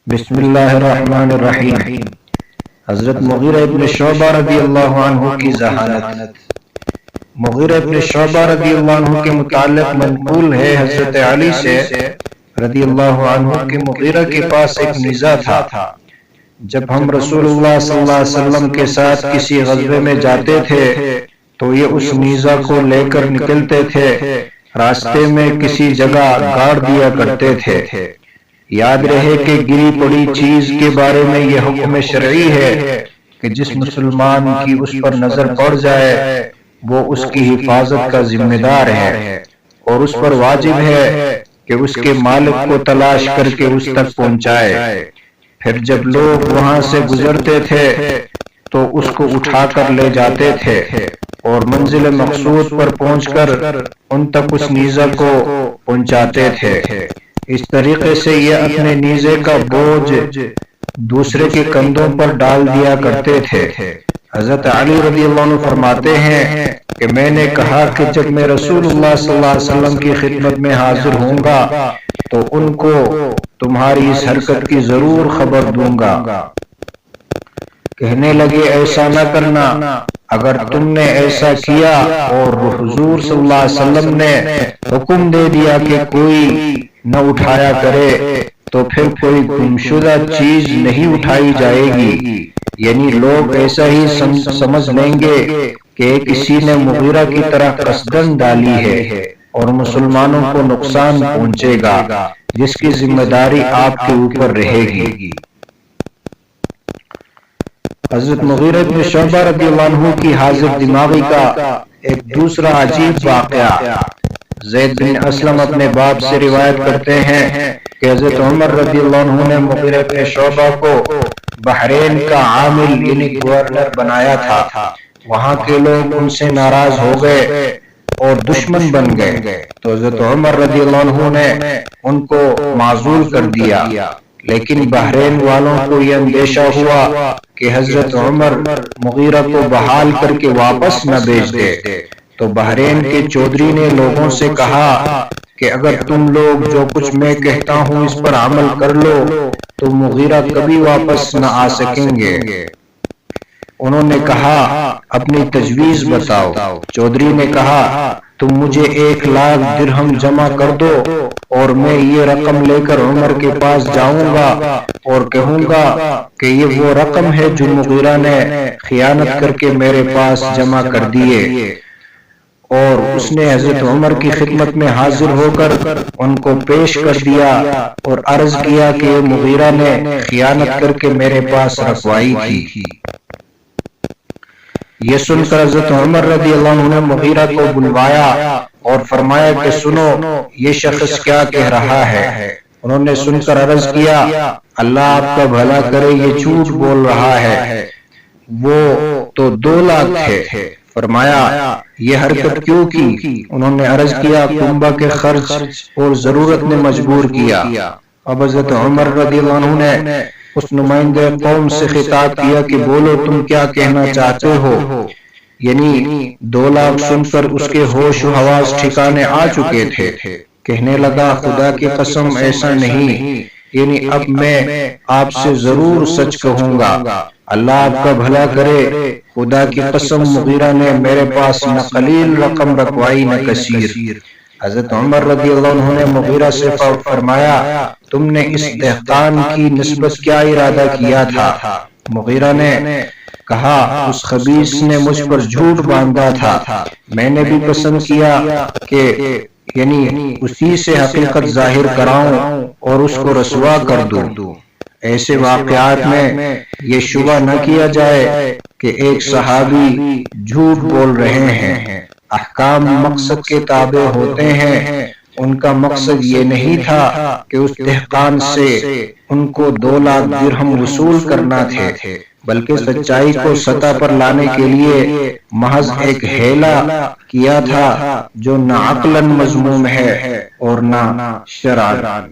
بسم اللہ الرحمن الرحیم۔ حضرت مغیرہ ابن شعبہ رضی اللہ عنہ کی ذہانت۔ مغیرہ ابن شعبہ رضی اللہ عنہ کے متعلق منقول ہے حضرت علی سے رضی اللہ عنہ کہ مغیرہ کے پاس ایک نیزہ تھا۔ جب ہم رسول اللہ صلی اللہ علیہ وسلم کے ساتھ کسی غزوے میں جاتے تھے تو یہ اس نیزہ کو لے کر نکلتے تھے، راستے میں کسی جگہ گاڑ دیا کرتے تھے۔ یاد رہے کہ گری پڑی چیز کے بارے میں یہ حکم شرعی ہے کہ جس مسلمان کی اس پر نظر پڑ جائے وہ اس کی حفاظت کا ذمہ دار ہے، اور اس پر واجب ہے کہ اس کے مالک کو تلاش کر کے اس تک پہنچائے۔ پھر جب لوگ وہاں سے گزرتے تھے تو اس کو اٹھا کر لے جاتے تھے اور منزل مقصود پر پہنچ کر ان تک اس نیزہ کو پہنچاتے تھے۔ اس طریقے سے یہ اپنے نیزے کا بوجھ دوسرے کے کندھوں پر ڈال دیا کرتے تھے۔ حضرت علی رضی اللہ عنہ فرماتے ہیں کہ میں نے کہا کہ جب میں رسول اللہ صلی اللہ علیہ وسلم کی خدمت میں حاضر ہوں گا تو ان کو تمہاری اس حرکت کی ضرور خبر دوں گا۔ کہنے لگے ایسا نہ کرنا، اگر تم نے ایسا کیا اور حضور صلی اللہ علیہ وسلم نے حکم دے دیا کہ کوئی نہ اٹھایا کرے تو پھر کوئی گمشدہ چیز نہیں اٹھائی جائے گی، یعنی لوگ ایسا ہی سمجھ لیں گے کہ کسی نے مغیرہ کی طرح قصدن ڈالی ہے اور مسلمانوں کو نقصان پہنچے گا جس کی ذمہ داری آپ کے اوپر رہے گی۔ حضرت مغیرہ بن شعبہ رضی اللہ عنہ کی حاضر دماغی کا ایک دوسرا عجیب واقعہ۔ زید بن اسلم اپنے باپ سے روایت کرتے ہیں کہ حضرت عمر رضی اللہ عنہ نے مغیرہ بن شعبہ کو بحرین کا عامل یعنی گورنر بنایا تھا۔ وہاں کے لوگ ان سے ناراض ہو گئے اور دشمن بن گئے تو حضرت عمر رضی اللہ عنہ نے ان کو معزول کر دیا، لیکن بحرین والوں کو یہ اندیشہ ہوا کہ حضرت عمر مغیرہ کو بحال کر کے واپس نہ بھیج دے، تو بحرین کے چودھری نے لوگوں سے کہا کہ اگر تم لوگ جو کچھ میں کہتا ہوں اس پر عمل کر لو تو مغیرہ کبھی واپس نہ آ سکیں گے۔ انہوں نے کہا اپنی تجویز بتاؤ۔ چودھری نے کہا تم مجھے 1,00,000 درہم جمع کر دو اور میں یہ رقم لے کر عمر کے پاس جاؤں گا اور کہوں گا کہ یہ وہ رقم ہے جو مغیرہ نے خیانت کر کے میرے پاس جمع کر دیے۔ اور اس نے حضرت عمر کی خدمت میں حاضر ہو کر ان کو پیش کر دیا اور عرض کیا کہ یہ مغیرہ نے خیانت کر کے میرے پاس رکھوائی تھی۔ یہ سن کر حضرت عمر رضی اللہ عنہ نے مغیرہ کو بلوایا اور فرمایا کہ سنو یہ شخص کیا کہہ رہا ہے۔ انہوں نے سن کر عرض کیا اللہ آپ کا بھلا کرے، یہ جھوٹ بول رہا ہے، وہ تو 2,00,000 تھے۔ فرمایا یہ حرکت کیوں کی؟ انہوں نے عرض کیا کنبہ کے خرچ اور ضرورت نے مجبور کیا۔ اب حضرت عمر رضی اللہ عنہ نے اس نمائندہ قوم سے خطاب کیا کہ بولو تم کیا کہنا چاہتے ہو؟ یعنی 2,00,000 سن کر اس کے ہوش و حواس ٹھکانے آ چکے تھے۔ کہنے لگا خدا کی قسم ایسا نہیں، یعنی اب میں آپ سے ضرور سچ کہوں گا، اللہ آپ کا بھلا کرے، خدا کی قسم مغیرہ نے میرے پاس نہ قلیل رقم رکھوائی نہ کثیر۔ حضرت عمر رضی اللہ عنہ نے مغیرہ سے فرمایا تم نے اس دہقان کی نسبت کیا ارادہ کیا تھا؟ مغیرہ نے کہا اس خبیث نے مجھ پر جھوٹ باندھا تھا، میں نے بھی پسند کیا کہ یعنی اسی سے حقیقت ظاہر کراؤں اور اس کو رسوا کر دوں۔ ایسے واقعات میں یہ شبہ نہ کیا جائے کہ ایک صحابی جھوٹ بول رہے ہیں۔ احکام مقصد کے تابع ہوتے ہیں، ان کا مقصد یہ نہیں تھا کہ اس دہقان سے ان کو 2,00,000 درہم وصول کرنا تھے، بلکہ سچائی کو سطح پر لانے کے لیے محض ایک ہیلا کیا تھا جو نہ عقلاً مذموم ہے اور نہ شرعاً۔